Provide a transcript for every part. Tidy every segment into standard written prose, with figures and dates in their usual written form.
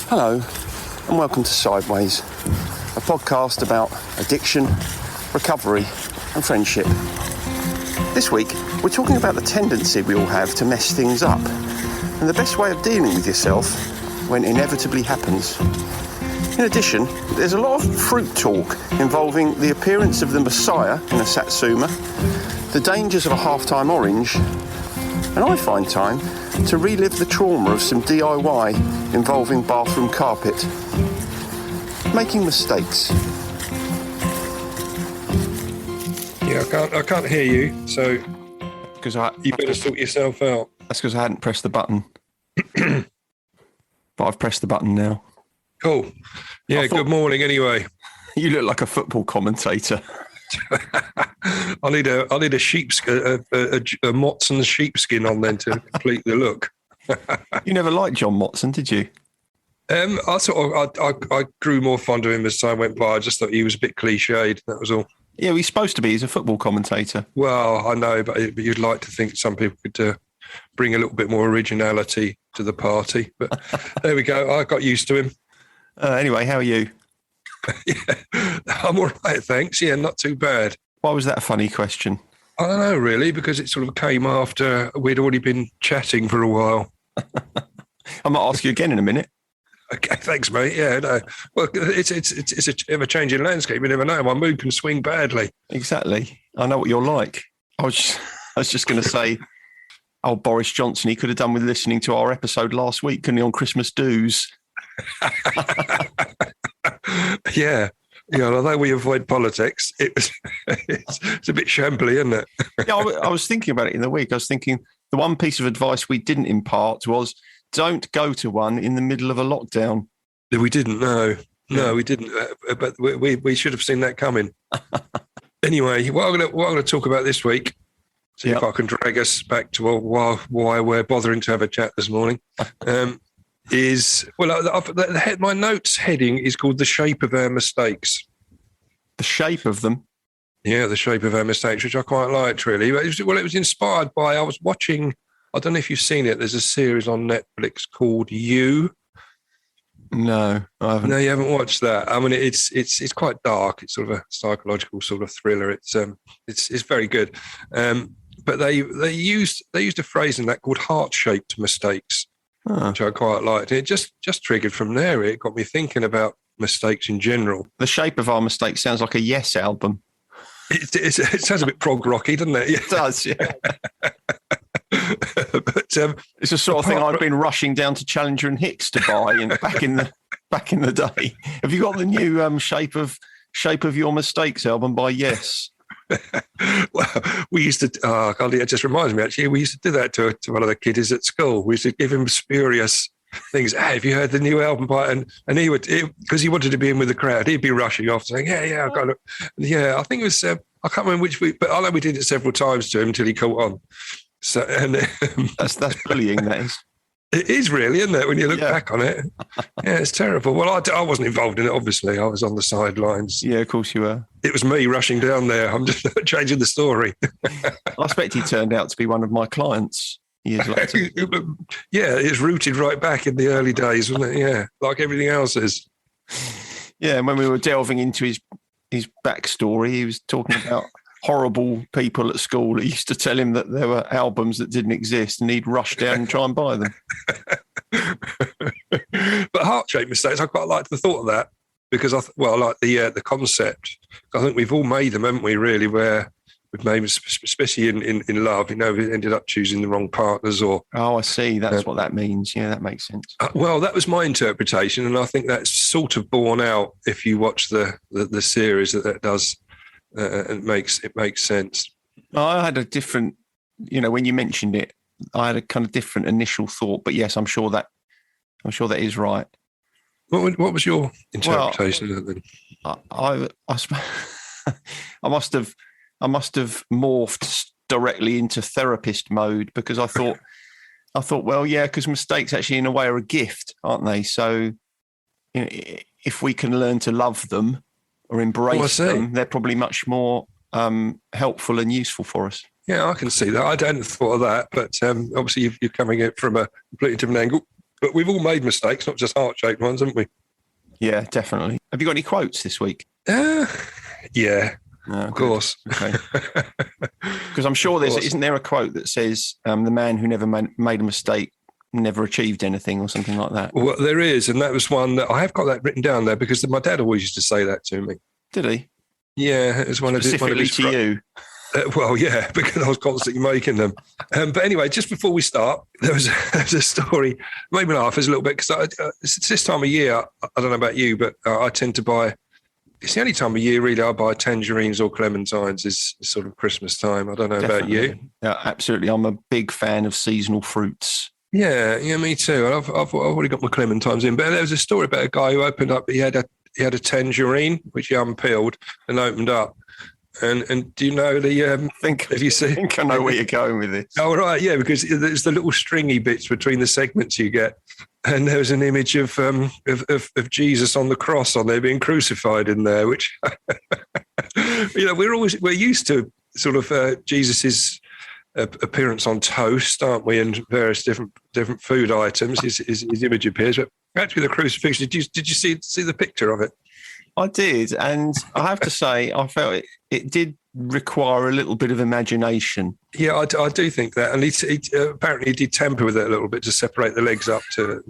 Hello, and welcome to Sideways, a podcast about addiction, recovery, and friendship. This week, we're talking about the tendency we all have to mess things up, and the best way of dealing with yourself when it inevitably happens. In addition, there's a lot of fruit talk involving the appearance of the Messiah in a satsuma, the dangers of a half-time orange, and I find time to relive the trauma of some DIY involving bathroom carpet. Making mistakes. Yeah, I can't hear you, so you better sort yourself out. That's because I hadn't pressed the button. But I've pressed the button now. Cool. Yeah, good morning anyway. You look like a football commentator. I need a sheepskin, a Motson sheepskin on then to complete the look. You never liked John Motson, did you? I grew more fond of him as time went by. I just thought he was a bit cliched. That was all. Yeah, he's supposed to be. He's a football commentator. Well, I know, but you'd like to think some people could bring a little bit more originality to the party. But there we go. I got used to him. Anyway, how are you? Yeah, I'm all right, thanks. Yeah, not too bad. Why was that a funny question? I don't know, really, because it sort of came after we'd already been chatting for a while. I might ask you again in a minute. Okay, thanks, mate. Yeah, no. Well, it's a ever-changing landscape. You never know. My mood can swing badly. Exactly. I know what you're like. I was just going to say, old Boris Johnson, he could have done with listening to our episode last week, couldn't he, on Christmas do's? Yeah. Yeah, although we avoid politics, it's a bit shambly, isn't it? Yeah, I was thinking about it in the week. I was thinking the one piece of advice we didn't impart was don't go to one in the middle of a lockdown. We didn't, no. No, we didn't. But we should have seen that coming. Anyway, what I'm going to talk about this week, see if I can drag us back to why we're bothering to have a chat this morning, my notes heading is called The Shape of Our Mistakes. The shape of them? Yeah, The Shape of Our Mistakes, which I quite liked, really. It was inspired by, I was watching, I don't know if you've seen it, there's a series on Netflix called You. No, I haven't. No, you haven't watched that. I mean, it's quite dark. It's sort of a psychological sort of thriller. It's very good. But they used a phrase in that called heart-shaped mistakes. Which I quite liked. It just triggered from there. It got me thinking about mistakes in general. The Shape of Our Mistakes sounds like a Yes album. It sounds a bit prog rocky, doesn't it? It does, yeah. But it's the sort of thing I've been rushing down to Challenger and Hicks to buy back in the day. Have you got the new Shape of Your Mistakes album by Yes? Well, we used to. It just reminds me. Actually, we used to do that to one of the kiddies at school. We used to give him spurious things. Hey, have you heard the new album by? And he would, because he wanted to be in with the crowd. He'd be rushing off, saying, "Yeah, I've got it." Yeah, I think it was. I can't remember which week, but I know we did it several times to him until he caught on. So, and that's bullying. That is. It is really, isn't it? When you look back on it, yeah, it's terrible. Well, I wasn't involved in it. Obviously, I was on the sidelines. Yeah, of course you were. It was me rushing down there. I'm just changing the story. I expect he turned out to be one of my clients years later. Yeah, it's rooted right back in the early days, wasn't it? Yeah, like everything else is. Yeah, and when we were delving into his backstory, he was talking about horrible people at school that used to tell him that there were albums that didn't exist and he'd rush down and try and buy them. But heart-shaped mistakes, I quite like the thought of that because I like the concept. I think we've all made them, haven't we, really, where we've made, especially in love, we ended up choosing the wrong partners or... Oh, I see. That's what that means. Yeah, that makes sense. Well, that was my interpretation, and I think that's sort of borne out if you watch the series that does. It makes sense. I had a different, when you mentioned it, I had a kind of different initial thought. But yes, I'm sure that is right. What was your interpretation of that then? I must have morphed directly into therapist mode because I thought, well, yeah, because mistakes actually in a way are a gift, aren't they? So if we can learn to love them or embrace them, they're probably much more helpful and useful for us. Yeah, I can see that. I hadn't thought of that, but obviously you're coming at it from a completely different angle. But we've all made mistakes, not just heart-shaped ones, haven't we? Yeah, definitely. Have you got any quotes this week? Yeah, No, of course. Okay. Because I'm sure isn't there a quote that says the man who never made a mistake never achieved anything or something like that? Well, there is, and that was one that I have got that written down there because my dad always used to say that to me. Did he? Yeah, it was Specifically to you. Well, yeah, because I was constantly making them. But anyway, just before we start, there was a story, made me laugh a little bit because it's this time of year, I don't know about you, but I tend to buy, it's the only time of year really I buy tangerines or clementines is sort of Christmas time. I don't know about you. Yeah, absolutely. I'm a big fan of seasonal fruits. Yeah, me too. And I've already got my clementines in. But there was a story about a guy who opened up, he had a tangerine, which he unpeeled and opened up. And do you know I think I know where you're going with this. Oh, right, yeah, because there's the little stringy bits between the segments you get. And there was an image of Jesus on the cross on there being crucified in there, which, we're used to sort of Jesus's appearance on toast, aren't we? And various different food items, his image appears. But actually the crucifixion, did you see the picture of it? I did, and I have to say, I felt it did require a little bit of imagination. Yeah, I do think that, and he apparently he did tamper with it a little bit to separate the legs up to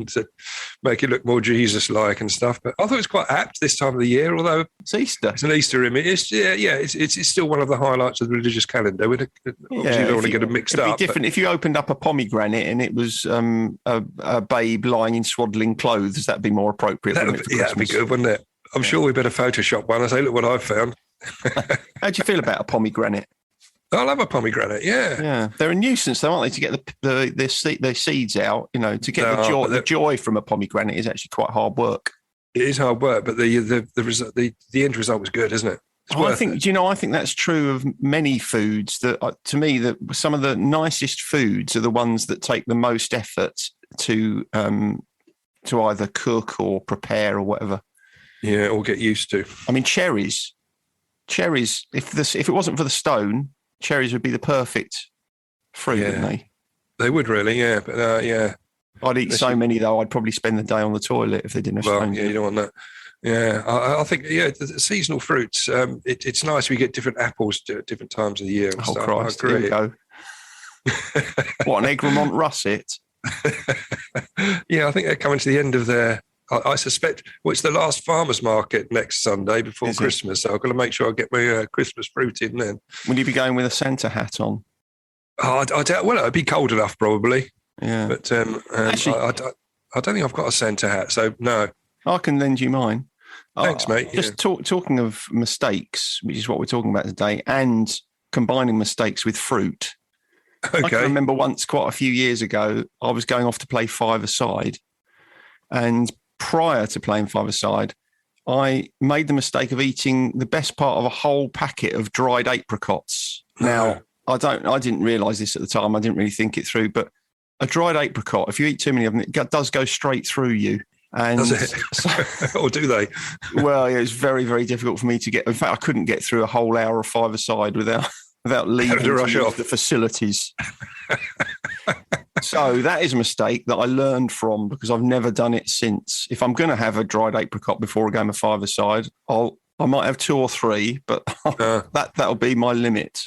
make it look more Jesus-like and stuff. But I thought it was quite apt this time of the year, although it's Easter. It's an Easter image. It's still one of the highlights of the religious calendar. Obviously, you don't want to get it mixed up. It'd be different if you opened up a pomegranate and it was a babe lying in swaddling clothes. That'd be more appropriate. That'd be good, wouldn't it? I'm sure we better Photoshop one and say, look what I've found. How do you feel about a pomegranate? I love a pomegranate, yeah. Yeah, they're a nuisance, though, aren't they, to get their seeds out? To get the joy from a pomegranate is actually quite hard work. It is hard work, but the end result was good, isn't it? I think that's true of many foods. That to me, that some of the nicest foods are the ones that take the most effort to either cook or prepare or whatever. Yeah, or get used to. I mean, cherries. If it wasn't for the stone, cherries would be the perfect fruit, wouldn't they? They would really, yeah. But yeah, I'd eat so many though. I'd probably spend the day on the toilet if they didn't have stone. Yeah, you don't want that. Yeah, I think the seasonal fruits. It's nice we get different apples at different times of the year. And oh stuff. Christ! Here we go. What, an Egremont russet? Yeah, I think they're coming to the end of their. I suspect. Well, it's the last farmers market next Sunday before Christmas, so I've got to make sure I get my Christmas fruit in then. Will you be going with a Santa hat on? Oh, I doubt. Well, it'd be cold enough probably. Yeah, but actually, I don't think I've got a Santa hat, so no. I can lend you mine. Thanks, mate. Just talking of mistakes, which is what we're talking about today, and combining mistakes with fruit. Okay. I can remember once, quite a few years ago, I was going off to play five-a-side, and prior to playing five-a-side, I made the mistake of eating the best part of a whole packet of dried apricots. Now, I didn't realise this at the time. I didn't really think it through, but a dried apricot, if you eat too many of them, it does go straight through you. And does it? Or do they? Well, yeah, it's very, very difficult for me to get. In fact, I couldn't get through a whole hour of five-a-side without leaving to rush off the facilities. So that is a mistake that I learned from because I've never done it since. If I'm going to have a dried apricot before a game of five-a-side, I might have two or three, but that'll be my limit.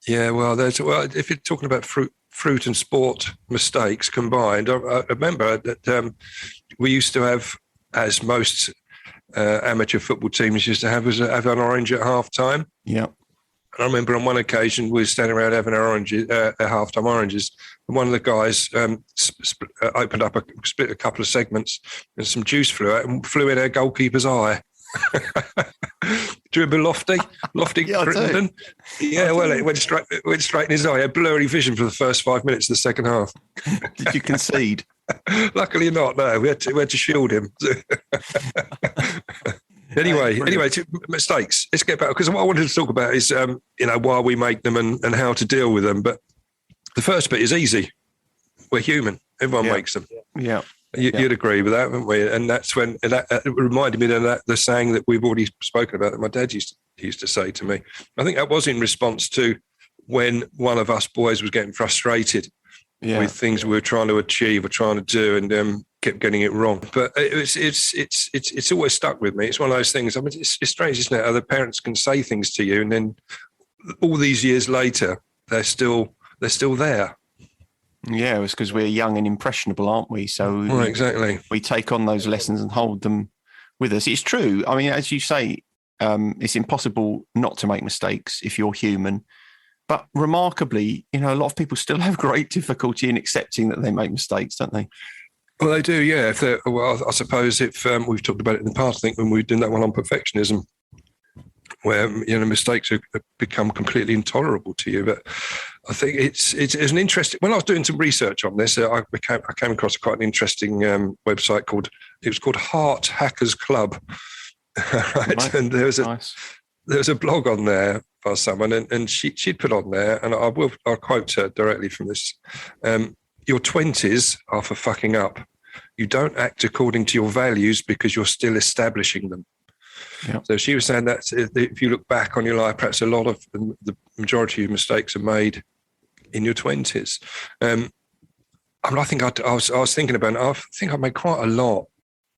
Yeah, well, if you're talking about fruit and sport mistakes combined, I remember that we used to have, as most amateur football teams used to have an orange at half time. Yeah. I remember on one occasion we were standing around having our oranges, half-time oranges, and one of the guys opened up, split a couple of segments, and some juice flew out and flew in our goalkeeper's eye. Do you remember Lofty? Yeah, Crittenden? Yeah, well, it went straight in his eye. He had blurry vision for the first 5 minutes of the second half. Did you concede? Luckily not, no. We had to shield him. Anyway, to mistakes. Let's get back, because what I wanted to talk about is, why we make them and how to deal with them. But the first bit is easy. We're human. Everyone makes them. Yeah. You'd agree with that, wouldn't we? And that's when it reminded me of the saying that we've already spoken about that my dad used to say to me. I think that was in response to when one of us boys was getting frustrated with things we were trying to achieve or trying to do, and kept getting it wrong. But it's always stuck with me. It's one of those things. I mean, it's strange, isn't it? Other parents can say things to you, and then all these years later, they're still there. Yeah, it's because we're young and impressionable, aren't we? So exactly. We take on those lessons and hold them with us. It's true. I mean, as you say, it's impossible not to make mistakes if you're human. But remarkably, a lot of people still have great difficulty in accepting that they make mistakes, don't they? Well, they do, yeah. I suppose if we've talked about it in the past, I think when we did that one on perfectionism, where mistakes have become completely intolerable to you. But I think it's an interesting. When I was doing some research on this, I came across quite an interesting website called Heart Hackers Club, right? Nice. And there was a blog on there by someone, and she'd put on there, and I'll quote her directly from this: "Your 20s are for fucking up. You don't act according to your values because you're still establishing them." Yep. So she was saying that if you look back on your life, perhaps a lot of the majority of mistakes are made in your 20s. I think I was thinking about it. I think I made quite a lot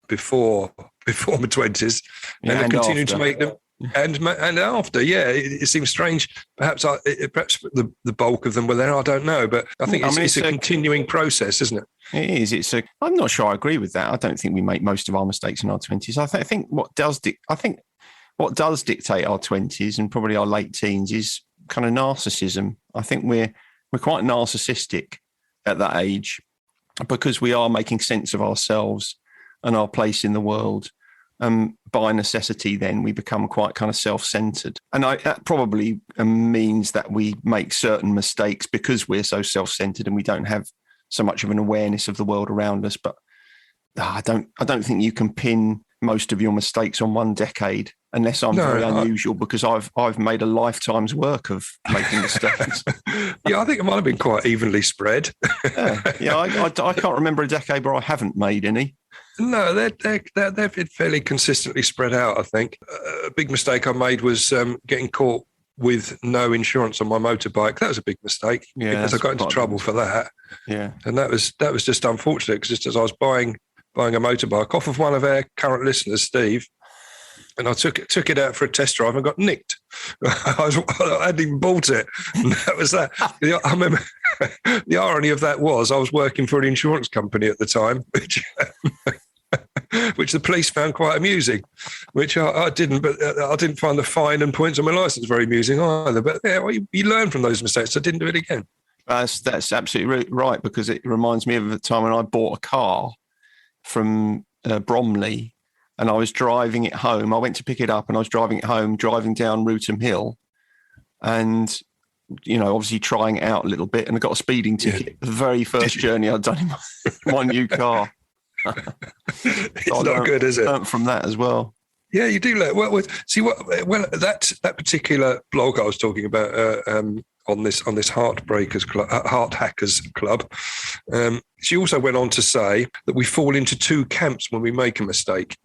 before my 20s, and I've continued to make them. And after, it seems strange. Perhaps the bulk of them were there. I don't know, but I think it's a continuing process, isn't it? It is. I'm not sure I agree with that. I don't think we make most of our mistakes in our 20s. I think what does dictate our 20s and probably our late teens is kind of narcissism. I think we're quite narcissistic at that age because we are making sense of ourselves and our place in the world. By necessity, then we become quite kind of self-centered. And that probably means that we make certain mistakes because we're so self-centered and we don't have so much of an awareness of the world around us. But I don't think you can pin most of your mistakes on one decade unless I'm very unusual because I've made a lifetime's work of making mistakes. Yeah, I think it might have been quite evenly spread. I can't remember a decade where I haven't made any. No, they've been fairly consistently spread out, I think. A big mistake I made was getting caught with no insurance on my motorbike. That was a big mistake because I got into trouble for that. Yeah. And that was just unfortunate because just as I was buying a motorbike off of one of our current listeners, Steve, and I took it out for a test drive and got nicked. I hadn't even bought it. And that was that. I remember the irony of that was I was working for an insurance company at the time, which the police found quite amusing, which I didn't. But I didn't find the fine and points on my license very amusing either. But you learn from those mistakes. So I didn't do it again. That's absolutely right because it reminds me of the time when I bought a car from Bromley. And I was driving it home. I went to pick it up and I was driving it home, driving down Rootham Hill and, obviously trying it out a little bit. And I got a speeding ticket. The very first journey I'd done in my new car. It's not good, is it? Learned from that as well. Yeah, you do learn. Well, that particular blog I was talking about on this Heartbreakers Club, Heart Hackers Club, she also went on to say that we fall into two camps when we make a mistake.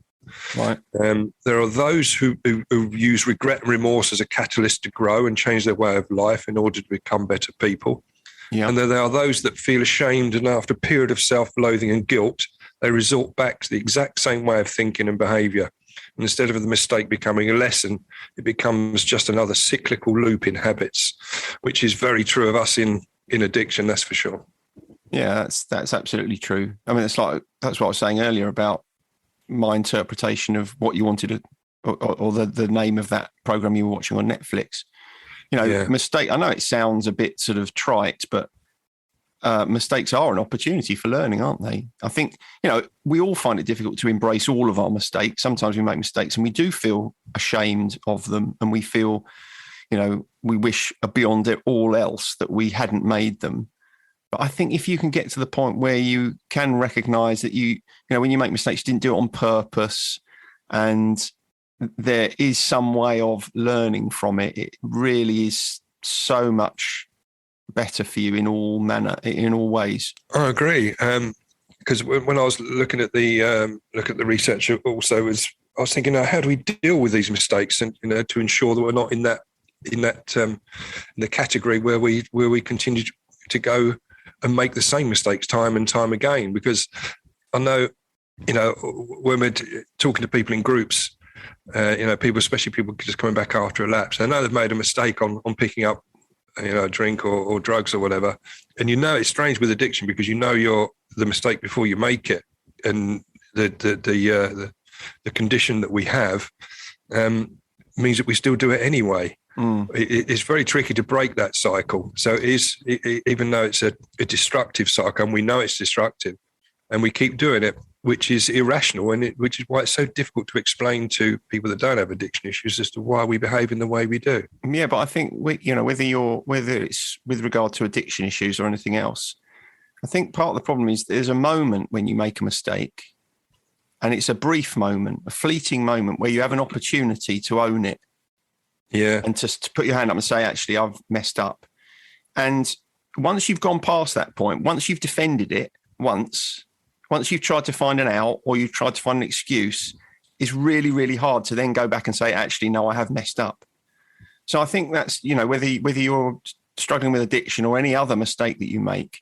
Right. There are those who use regret and remorse as a catalyst to grow and change their way of life in order to become better people. Yeah. And then there are those that feel ashamed, and after a period of self-loathing and guilt, they resort back to the exact same way of thinking and behaviour. And instead of the mistake becoming a lesson, it becomes just another cyclical loop in habits, which is very true of us in addiction, that's for sure. Yeah, that's absolutely true. I mean, that's what I was saying earlier about my interpretation of what you wanted to, or the name of that program you were watching on Netflix. Mistake. I know it sounds a bit sort of trite, but mistakes are an opportunity for learning, aren't they? I think, we all find it difficult to embrace all of our mistakes. Sometimes we make mistakes and we do feel ashamed of them and we feel, we wish beyond it all else that we hadn't made them. But I think if you can get to the point where you can recognize that when you make mistakes, you didn't do it on purpose and there is some way of learning from it, it really is so much better for you in all ways. I agree. Because when I was looking at the research, also I was thinking, how do we deal with these mistakes, and to ensure that we're not in the category where we continue to go and make the same mistakes time and time again. Because I know, when we're talking to people in groups, people, especially people just coming back after a lapse, they know they've made a mistake on picking up, a drink or drugs or whatever. And it's strange with addiction because you're the mistake before you make it. And the condition that we have means that we still do it anyway. It's very tricky to break that cycle. So even though it's a destructive cycle, and we know it's destructive, and we keep doing it, which is irrational, and which is why it's so difficult to explain to people that don't have addiction issues as to why we behave in the way we do. Yeah, but I think whether it's with regard to addiction issues or anything else, I think part of the problem is there's a moment when you make a mistake, and it's a brief moment, a fleeting moment where you have an opportunity to own it. Yeah. And to put your hand up and say, actually, I've messed up. And once you've gone past that point, once you've defended it, once you've tried to find an out or you've tried to find an excuse, it's really, really hard to then go back and say, actually, no, I have messed up. So I think that's, whether you're struggling with addiction or any other mistake that you make,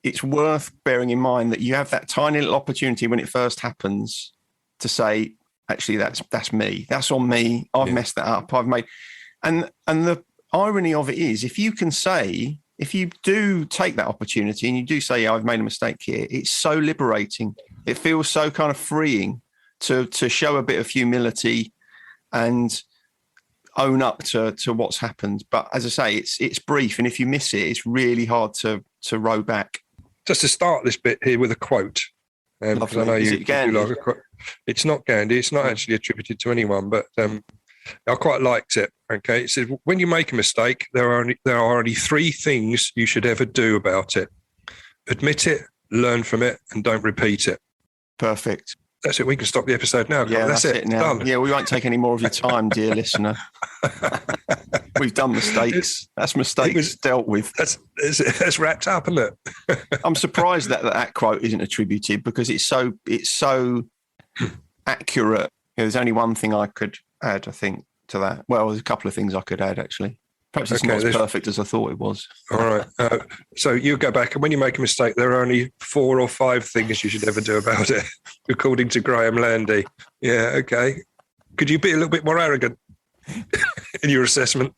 it's worth bearing in mind that you have that tiny little opportunity when it first happens to say, actually, that's me. That's on me. I've messed that up. I've made, and the irony of it is, if you do take that opportunity and you do say, I've made a mistake here, it's so liberating. It feels so kind of freeing to show a bit of humility and own up to what's happened. But as I say, it's brief, and if you miss it, it's really hard to row back. Just to start this bit here with a quote. Because I know you do like a quote. It's not Gandhi. It's not actually attributed to anyone, but I quite liked it. Okay, it said, when you make a mistake, there are only three things you should ever do about it: admit it, learn from it, and don't repeat it. Perfect. That's it. We can stop the episode now. Yeah, that's it now. Done. Yeah, we won't take any more of your time, dear listener. We've done mistakes. That's mistakes dealt with. That's wrapped up, isn't it? I'm surprised that quote isn't attributed because it's so accurate. There's only one thing I could add, I think, to that. Well, there's a couple of things I could add, actually. Perhaps it's not as perfect as I thought it was. All right. So you go back, and when you make a mistake, there are only 4 or 5 things you should ever do about it, according to Graham Landy. Yeah, okay. Could you be a little bit more arrogant in your assessment?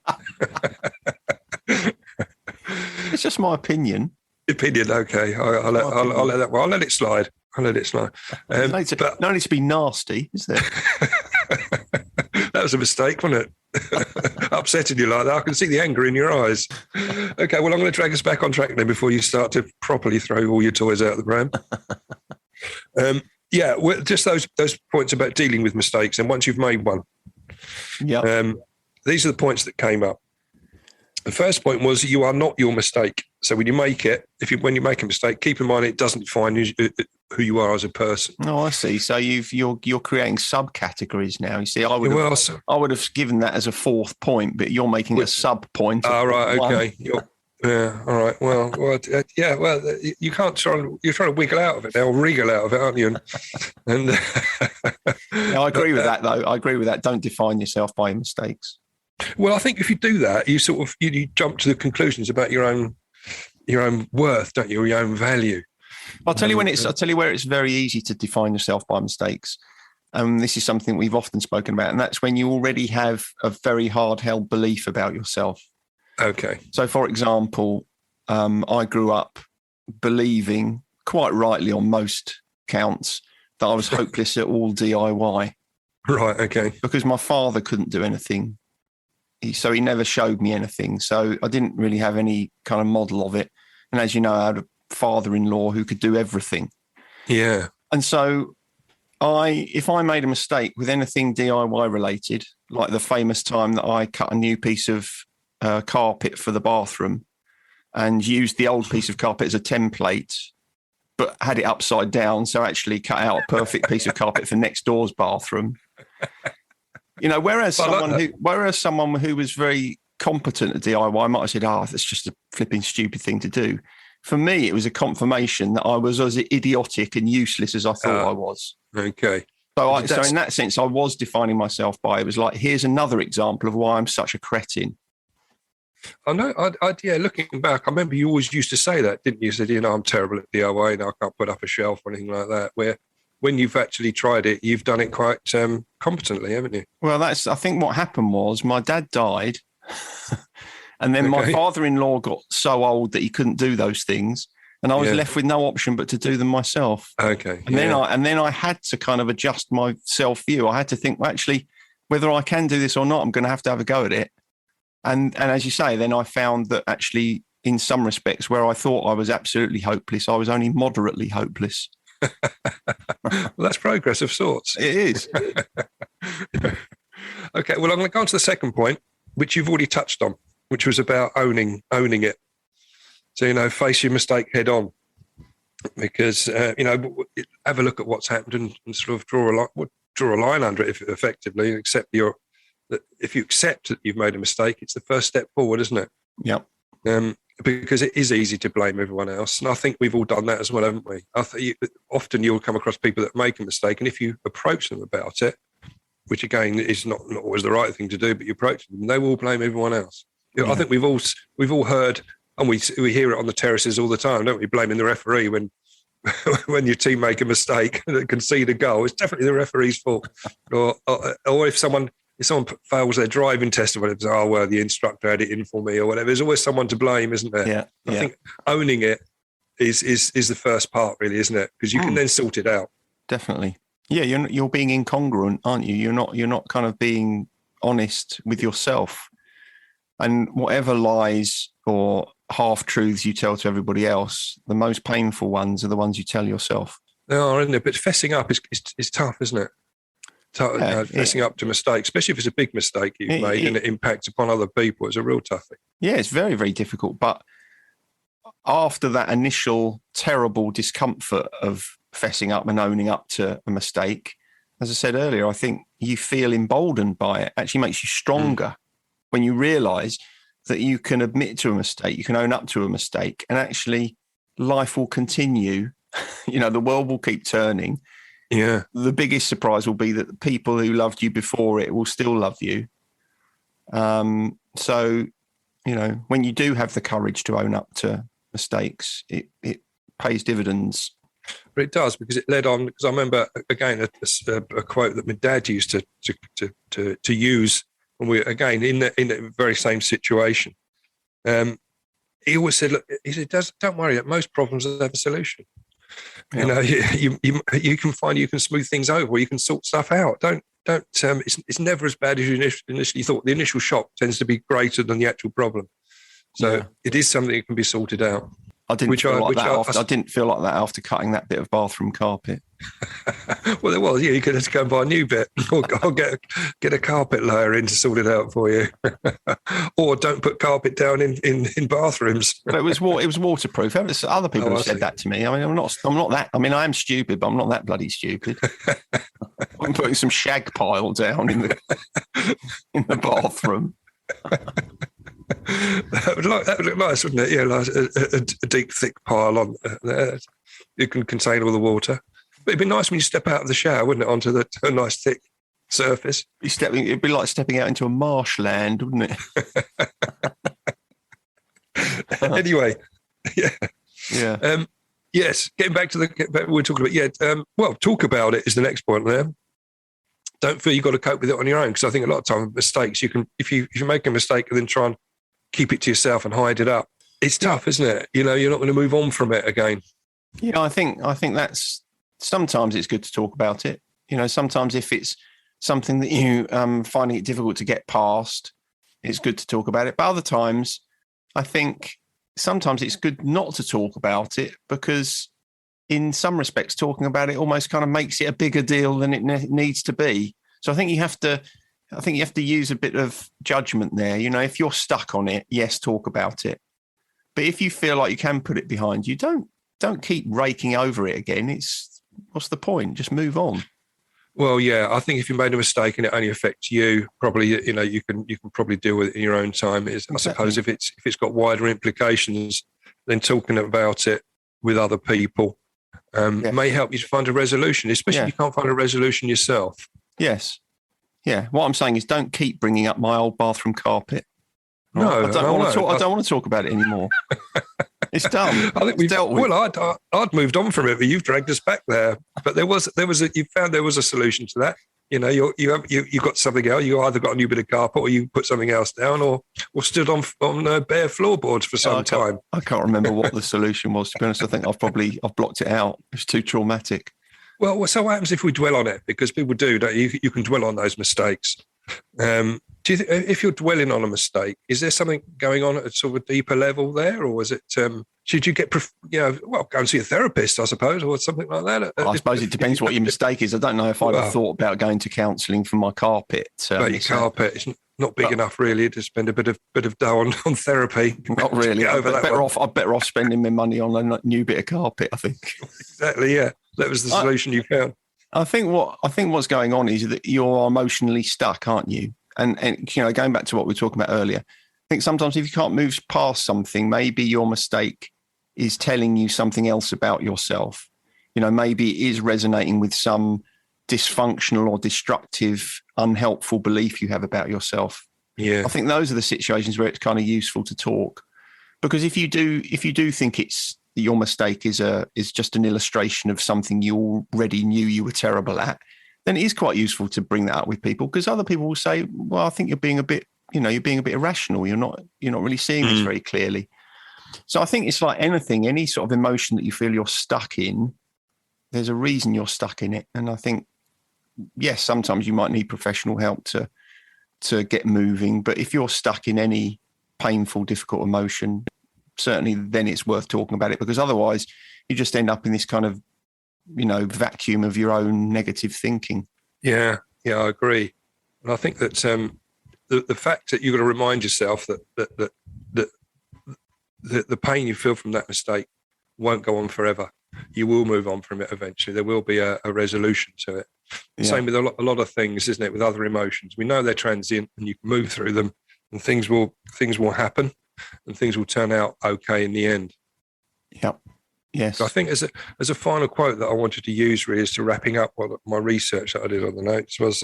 It's just my opinion. Opinion, okay. I'll let it slide. I'll let it slide. No need to be nasty, is there? That was a mistake, wasn't it? Upsetting you like that. I can see the anger in your eyes. Okay, well, I'm going to drag us back on track then before you start to properly throw all your toys out of the pram. Just those points about dealing with mistakes. And once you've made one, these are the points that came up. The first point was you are not your mistake. So when you make it, when you make a mistake, keep in mind it doesn't define who you are as a person. Oh, I see. So you're creating subcategories now. You see, I would have given that as a 4th point, but you're making a sub point. Oh, right. Okay. Yeah. All right. Well. You can't you're trying to wiggle out of it now, or wriggle out of it, aren't you? And I agree with that, though. I agree with that. Don't define yourself by your mistakes. Well, I think if you do that, you sort of you jump to the conclusions about your own worth, don't you? Or your own value. I'll tell you where it's very easy to define yourself by mistakes. This is something we've often spoken about, and that's when you already have a very hard-held belief about yourself. Okay. So, for example, I grew up believing, quite rightly on most counts, that I was hopeless at all DIY. Right. Okay. Because my father couldn't do anything. So he never showed me anything. So I didn't really have any kind of model of it. And as you know, I had a father-in-law who could do everything. Yeah. And so if I made a mistake with anything DIY related, like the famous time that I cut a new piece of carpet for the bathroom and used the old piece of carpet as a template, but had it upside down. So actually cut out a perfect piece of carpet for next door's bathroom. Whereas someone who was very competent at DIY might have said, that's just a flipping stupid thing to do. For me, it was a confirmation that I was as idiotic and useless as I thought I was. Okay. So in that sense, I was defining myself by, it was like, here's another example of why I'm such a cretin. I know. Yeah. Looking back, I remember you always used to say that, didn't you? You said, I'm terrible at DIY and I can't put up a shelf or anything like that. Where when you've actually tried it, you've done it quite competently, haven't you? Well, I think what happened was my dad died, and then my father-in-law got so old that he couldn't do those things, and I was left with no option but to do them myself. Okay. And then I had to kind of adjust my self-view. I had to think, well, actually, whether I can do this or not, I'm going to have a go at it. And as you say, then I found that actually, in some respects, where I thought I was absolutely hopeless, I was only moderately hopeless. Well, that's progress of sorts. It is. Okay, well, I'm going to go on to the second point, which you've already touched on, which was about owning it. So, face your mistake head on, because, have a look at what's happened and sort of draw a line under it effectively, and if you accept that you've made a mistake, it's the first step forward, isn't it? Yep. Because it is easy to blame everyone else. And I think we've all done that as well, haven't we? Often you'll come across people that make a mistake, and if you approach them about it, which again is not always the right thing to do, but you approach them, they will blame everyone else. I think we've all heard, and we hear it on the terraces all the time, don't we? Blaming the referee when your team make a mistake and concede a goal. It's definitely the referee's fault. Or if someone fails their driving test or whatever, the instructor had it in for me or whatever. There's always someone to blame, isn't there? Yeah. I think owning it is the first part, really, isn't it? Because you can then sort it out. Definitely. Yeah, you're being incongruent, aren't you? You're not kind of being honest with yourself. And whatever lies or half-truths you tell to everybody else, the most painful ones are the ones you tell yourself. They are, isn't it? But fessing up is tough, isn't it? Fessing up to mistakes, especially if it's a big mistake you've made and it impacts upon other people, it's a real toughie. Yeah, it's very, very difficult. But after that initial terrible discomfort of fessing up and owning up to a mistake, as I said earlier, I think you feel emboldened by it. It actually makes you stronger when you realise that you can admit to a mistake, you can own up to a mistake, and actually life will continue. The world will keep turning. Yeah. The biggest surprise will be that the people who loved you before it will still love you. So, when you do have the courage to own up to mistakes, it pays dividends. But it does, because it led on. Because I remember again a quote that my dad used to use when we again in the very same situation. He always said, "Look," he said, "Don't worry. Most problems have a solution. Yeah. You can smooth things over, or you can sort stuff out. Don't. It's never as bad as you initially thought. The initial shock tends to be greater than the actual problem. So it is something that can be sorted out." I didn't feel like that after cutting that bit of bathroom carpet. Well, you could just go and buy a new bit, or get a carpet layer in to sort it out for you, or don't put carpet down in bathrooms. But it was waterproof. Other people have said that to me. I mean, I'm not that. I mean, I am stupid, but I'm not that bloody stupid. I'm putting some shag pile down in the bathroom. That would look nice, wouldn't it? Yeah, like a deep, thick pile on there. You can contain all the water. But it'd be nice when you step out of the shower, wouldn't it, onto a nice, thick surface. It'd be like stepping out into a marshland, wouldn't it? Anyway, yeah. Yeah. Yes, getting back to what we're talking about. Yeah, talk about it is the next point there. Don't feel you've got to cope with it on your own, because I think a lot of time mistakes, you can, if you make a mistake and then try and keep it to yourself and hide it up, it's tough, isn't it? You're not going to move on from it again. Yeah, I think that's, sometimes it's good to talk about it. Sometimes if it's something that you finding it difficult to get past, it's good to talk about it. But other times, I think sometimes it's good not to talk about it, because in some respects, talking about it almost kind of makes it a bigger deal than it needs to be. So I think you have to use a bit of judgment there. If you're stuck on it, yes, talk about it. But if you feel like you can put it behind you, don't keep raking over it again. What's the point? Just move on. Well, yeah, I think if you made a mistake and it only affects you, probably you can probably deal with it in your own time. I suppose if it's got wider implications, then talking about it with other people may help you to find a resolution, especially if you can't find a resolution yourself. Yes. Yeah. What I'm saying is, don't keep bringing up my old bathroom carpet. Right? No, I don't want to talk about it anymore. It's done. I think we've dealt with. Well, I'd moved on from it, but you've dragged us back there. But you found there was a solution to that. You know, you got something else. You either got a new bit of carpet, or you put something else down, or stood on bare floorboards for some time. I can't remember what the solution was. To be honest, I think I've blocked it out. It's too traumatic. Well, so what happens if we dwell on it? Because people do, don't you? You can dwell on those mistakes. Do you think if you're dwelling on a mistake, is there something going on at a sort of a deeper level there, or is it? Should you get, go and see a therapist, I suppose, or something like that? I suppose it depends what your mistake is. I don't know if I'd have thought about going to counselling for my carpet. But your carpet is not big enough, really, to spend a bit of dough on therapy. Not really. I'm better off spending my money on a new bit of carpet, I think. Exactly. Yeah, that was the solution you found. I think what's going on is that you're emotionally stuck, aren't you? And going back to what we were talking about earlier, I think sometimes if you can't move past something, maybe your mistake is telling you something else about yourself. Maybe it is resonating with some dysfunctional or destructive, unhelpful belief you have about yourself. Yeah. I think those are the situations where it's kind of useful to talk, because if you do think your mistake is just an illustration of something you already knew you were terrible at, then it is quite useful to bring that up with people, because other people will say, well, I think you're being a bit irrational. You're not really seeing this very clearly. So I think it's like anything, any sort of emotion that you feel you're stuck in, there's a reason you're stuck in it. And I think, yes, sometimes you might need professional help to get moving. But if you're stuck in any painful, difficult emotion, certainly then it's worth talking about it, because otherwise you just end up in this kind of, vacuum of your own negative thinking. Yeah, I agree. And I think that the fact that you've got to remind yourself that the pain you feel from that mistake won't go on forever. You will move on from it eventually. There will be a resolution to it. Yeah. Same with a lot of things, isn't it? With other emotions, we know they're transient, and you can move through them, and things will happen, and things will turn out okay in the end. Yep. Yes. So I think as a final quote that I wanted to use, really, is to wrapping up my research that I did on the notes was,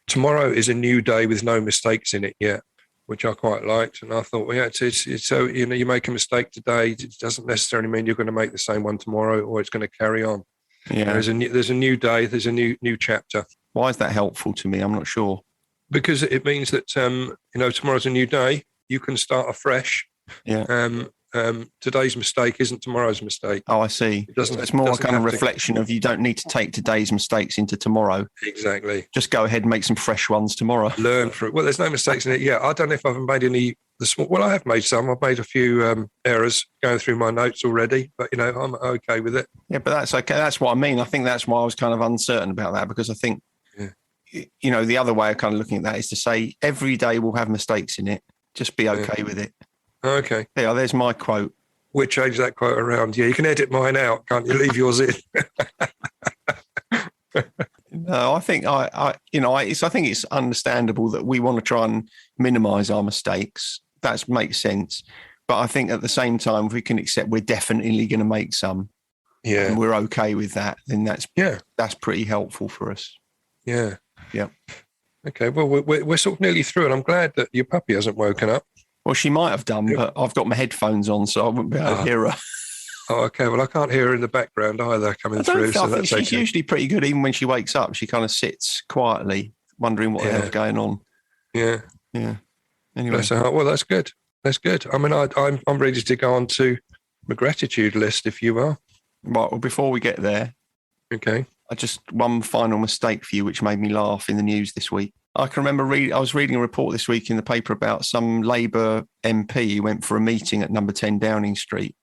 tomorrow is a new day with no mistakes in it yet, which I quite liked. And I thought, well, yeah, it's so, you make a mistake today, it doesn't necessarily mean you're going to make the same one tomorrow, or it's going to carry on. Yeah. There's a new day, there's a new chapter. Why is that helpful to me? I'm not sure. Because it means that, tomorrow's a new day. You can start afresh. Yeah. Today's mistake isn't tomorrow's mistake. Oh, I see. It's more a kind of reflection of, you don't need to take today's mistakes into tomorrow. Exactly. Just go ahead and make some fresh ones tomorrow. Learn from it. Well, there's no mistakes in it yet. I don't know if I've made any. I have made some. I've made a few errors going through my notes already, but I'm okay with it. Yeah, but that's okay. That's what I mean. I think that's why I was kind of uncertain about that, because I think, the other way of kind of looking at that is to say every day will have mistakes in it. Just be okay with it. Okay. Yeah, there's my quote. We'll change that quote around. Yeah, you can edit mine out, can't you? Leave yours in. No, I think I think it's understandable that we want to try and minimise our mistakes. That makes sense. But I think at the same time, if we can accept we're definitely going to make some, and we're okay with that, then that's pretty helpful for us. Yeah. Yeah. Okay. Well, we're sort of nearly through, and I'm glad that your puppy hasn't woken up. Well, she might have done, but I've got my headphones on, so I wouldn't be able to hear her. Oh, okay. Well, I can't hear her in the background either coming through. I think she's usually pretty good. Even when she wakes up, she kind of sits quietly, wondering what the hell's going on. Yeah. Yeah. Anyway. Well, that's good. That's good. I mean, I'm ready to go on to my gratitude list if you are. Right. Well, before we get there. Okay. One final mistake for you, which made me laugh in the news this week. I can remember I was reading a report this week in the paper about some Labour MP who went for a meeting at number 10 Downing Street.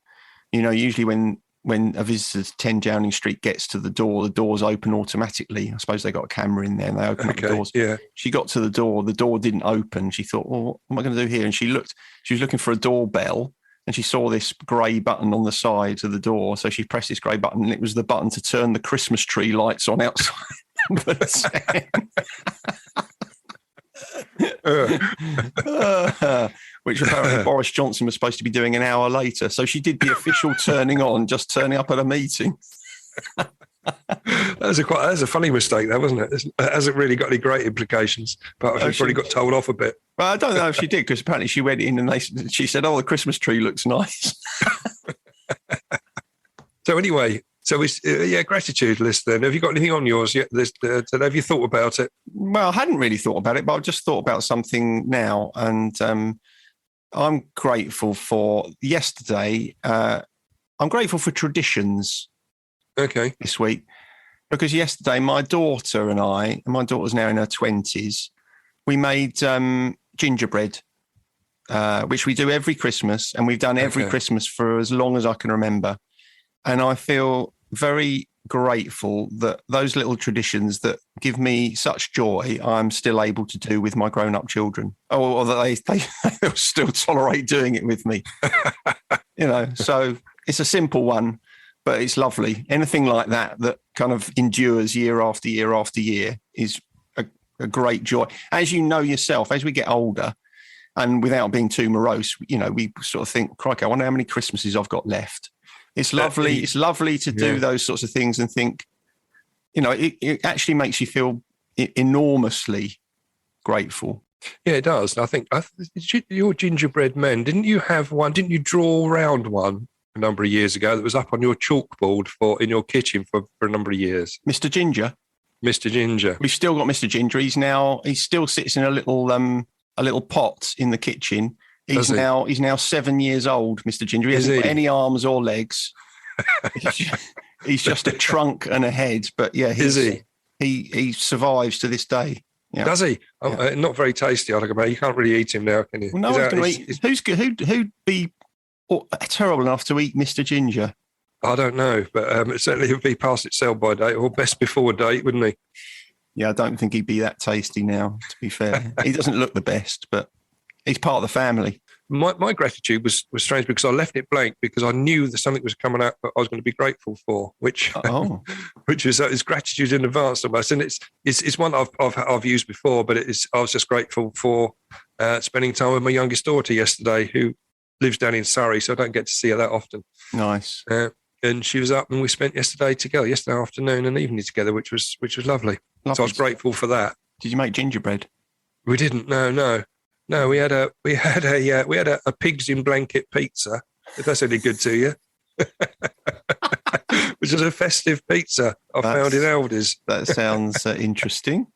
Usually when a visitor to 10 Downing Street gets to the doors open automatically. I suppose they got a camera in there and they open up the doors. Yeah. She got to the door didn't open. She thought, well, what am I going to do here? And she was looking for a doorbell, and she saw this grey button on the side of the door. So she pressed this grey button, and it was the button to turn the Christmas tree lights on outside. Which apparently Boris Johnson was supposed to be doing an hour later. So she did the official turning up at a meeting. That was a funny mistake, that wasn't it? It hasn't really got any great implications, but she probably got told off a bit. Well, I don't know if she did, because apparently she went in and she said, "Oh, the Christmas tree looks nice." So anyway, gratitude list then. Have you got anything on yours yet? Have you thought about it? Well, I hadn't really thought about it, but I've just thought about something now, and I'm grateful for yesterday. I'm grateful for traditions. Okay. This week, because yesterday my daughter and I, and my daughter's now in her 20s, we made gingerbread, which we do every Christmas, and we've done every Christmas for as long as I can remember. And I feel very grateful that those little traditions that give me such joy, I'm still able to do with my grown-up children, or that they'll still tolerate doing it with me. So it's a simple one, but it's lovely. Anything like that kind of endures year after year after year is a great joy. As you know yourself, as we get older, and without being too morose, we sort of think, crikey, I wonder how many Christmases I've got left. It's lovely. It's lovely to do those sorts of things and think, it actually makes you feel enormously grateful. Yeah, it does. I think your gingerbread men, didn't you have one? Didn't you draw around one a number of years ago that was up on your chalkboard in your kitchen for a number of years? Mr. Ginger. Mr. Ginger. We've still got Mr. Ginger. He still sits in a little pot in the kitchen. He's now 7 years old, Mr. Ginger. He hasn't got any arms or legs. He's just a trunk and a head. But yeah, he survives to this day. Yeah. Does he? Yeah. Not very tasty, I think. You can't really eat him now, can you? Well, no one's going to eat. Who's good? Who'd be terrible enough to eat Mr. Ginger? I don't know, but it certainly would be past its sell-by date or best before date, wouldn't he? Yeah, I don't think he'd be that tasty now, to be fair. He doesn't look the best, but he's part of the family. My gratitude was strange because I left it blank because I knew that something was coming up that I was going to be grateful for, which is gratitude in advance almost. And it's one I've used before, but I was just grateful for spending time with my youngest daughter yesterday, who lives down in Surrey, so I don't get to see her that often. Nice. And she was up, and we spent yesterday afternoon and evening together, which was lovely. So I was grateful for that. Did you make gingerbread? We didn't. No. We had a pigs in blanket pizza. If that's any good to you, which is a festive pizza I found in Aldi's. That sounds interesting.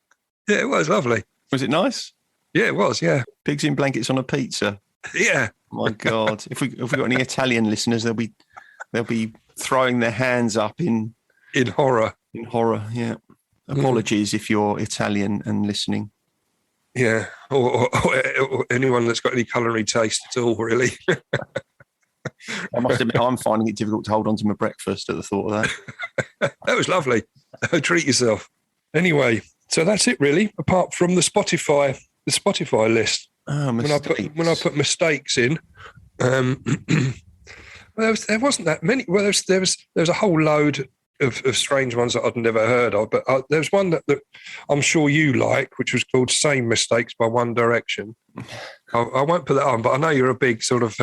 Yeah, it was lovely. Was it nice? Yeah, it was. Yeah, pigs in blankets on a pizza. Yeah. My God, if we got any Italian listeners, they'll be throwing their hands up in horror. In horror, yeah. Apologies if you're Italian and listening. Yeah, or anyone that's got any culinary taste at all, really. I must admit, I'm finding it difficult to hold on to my breakfast at the thought of that. That was lovely. Treat yourself. Anyway, so that's it, really. Apart from the Spotify list. Oh, when I put mistakes in, there wasn't that many. Well, there was a whole load of strange ones that I'd never heard of, but there was one that I'm sure you like, which was called "Same Mistakes" by One Direction. I won't put that on, but I know you're a big sort of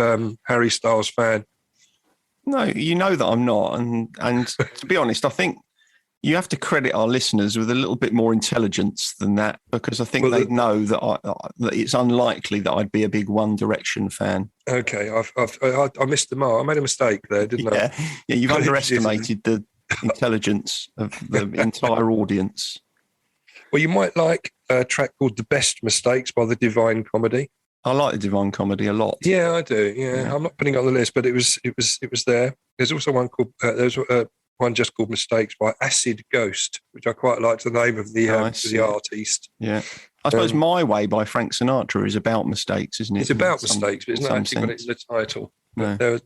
Harry Styles fan. No, you know that I'm not, and to be honest, I think you have to credit our listeners with a little bit more intelligence than that, because I think they'd know that it's unlikely that I'd be a big One Direction fan. Okay, I missed the mark. I made a mistake there, didn't I? Yeah, you've underestimated the intelligence of the entire audience. Well, you might like a track called "The Best Mistakes" by the Divine Comedy. I like the Divine Comedy a lot. Yeah, I do. Yeah, I'm not putting it on the list, but it was there. There's also one called one just called "Mistakes" by Acid Ghost, which I quite liked the name of the artist. Yeah, I suppose "My Way" by Frank Sinatra is about mistakes, isn't it? It's about mistakes, but it's not actually got it in the title. No. There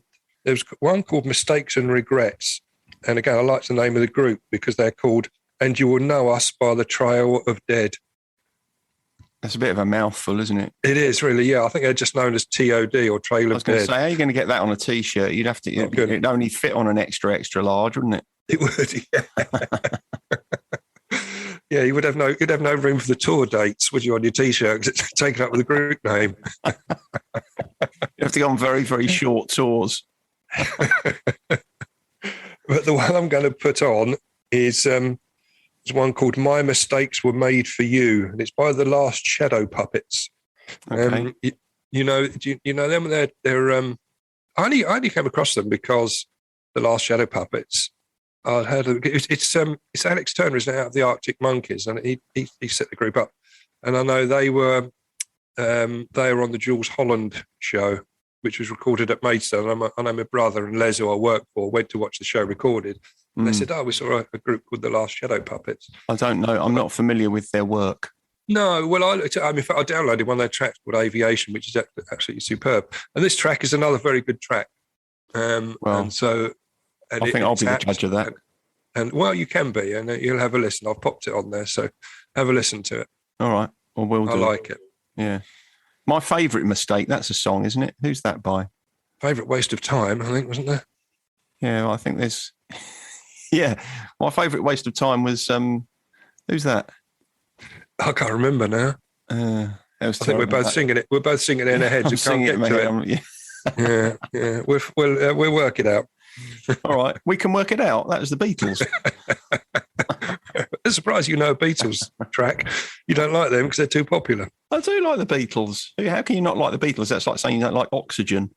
was one called "Mistakes and Regrets," and again, I liked the name of the group because they're called "And You Will Know Us by the Trail of Dead." That's a bit of a mouthful, isn't it? It is, really, yeah. I think they're just known as TOD or Trail of Dead. I was going to say, how are you going to get that on a T-shirt? You'd have to, it'd only fit on an extra large, wouldn't it? It would, yeah. Yeah, you'd have no room for the tour dates, would you, on your T-shirt, because it's taken up with the group name. You have to go on very, very short tours. But the one I'm going to put on is one called "My Mistakes Were Made for You," and it's by the Last Shadow Puppets. Okay. You know, you know them? They're I only came across them because the Last Shadow Puppets. I heard of it's Alex Turner is out of the Arctic Monkeys, and he set the group up, and I know they were on the Jules Holland show, which was recorded at Maidstone. I know my brother and Les, who I work for, went to watch the show recorded. And they said, we saw a group called the Last Shadow Puppets. I don't know. I'm not familiar with their work. No, well, I downloaded one of their tracks called Aviation, which is absolutely superb. And this track is another very good track. And so... And I think I'll be the judge of that. And well, you can be, and you'll have a listen. I've popped it on there, so have a listen to it. All right. Well, we'll do. I like it. Yeah. My favourite mistake, that's a song, isn't it? Who's that by? Favourite Waste of Time, I think, wasn't there? Yeah, I think there's... yeah. My favourite waste of time was... who's that? I can't remember now. I think we're both singing it. We're both singing it in our heads. We can't get to it. Yeah. We'll work it out. All right, we can work it out. That was the Beatles. I'm surprised you know a Beatles track. You don't like them because they're too popular. I do like the Beatles. How can you not like the Beatles? That's like saying you don't like Oxygen.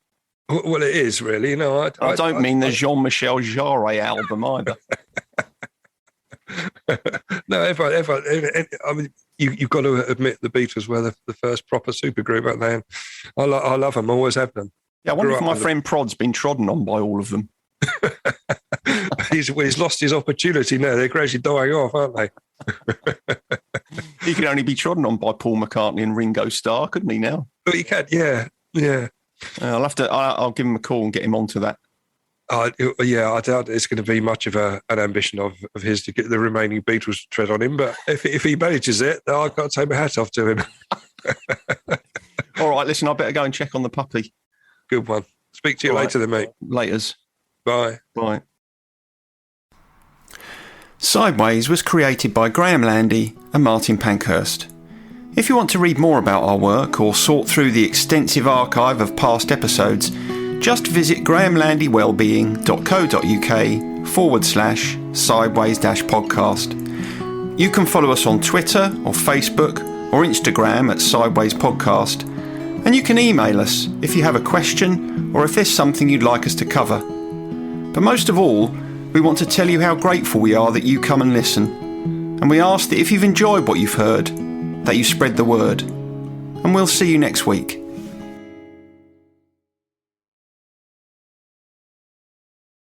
Well, it is really. You know, I don't mean the Jean-Michel Jarre album either. No, I mean, you've got to admit the Beatles were the first proper supergroup, aren't they? And I love them. Always have them. Yeah, I wonder if my friend Prod's been trodden on by all of them. He's lost his opportunity now. They're gradually dying off, aren't they? He could only be trodden on by Paul McCartney and Ringo Starr, couldn't he now? But he can, yeah. I'll give him a call and get him onto that. I doubt it's going to be much of an ambition of his to get the remaining Beatles to tread on him. But if he manages it, I've got to take my hat off to him. All right, listen, I better go and check on the puppy. Good one. Speak to you later then, mate. Laters. Bye. Bye. Sideways was created by Graham Landy and Martin Pankhurst. If you want to read more about our work or sort through the extensive archive of past episodes, just visit grahamlandywellbeing.co.uk/sideways-podcast. You can follow us on Twitter or Facebook or Instagram at Sideways Podcast, and you can email us if you have a question or if there's something you'd like us to cover. But most of all, we want to tell you how grateful we are that you come and listen, and we ask that if you've enjoyed what you've heard, that you spread the word. And we'll see you next week.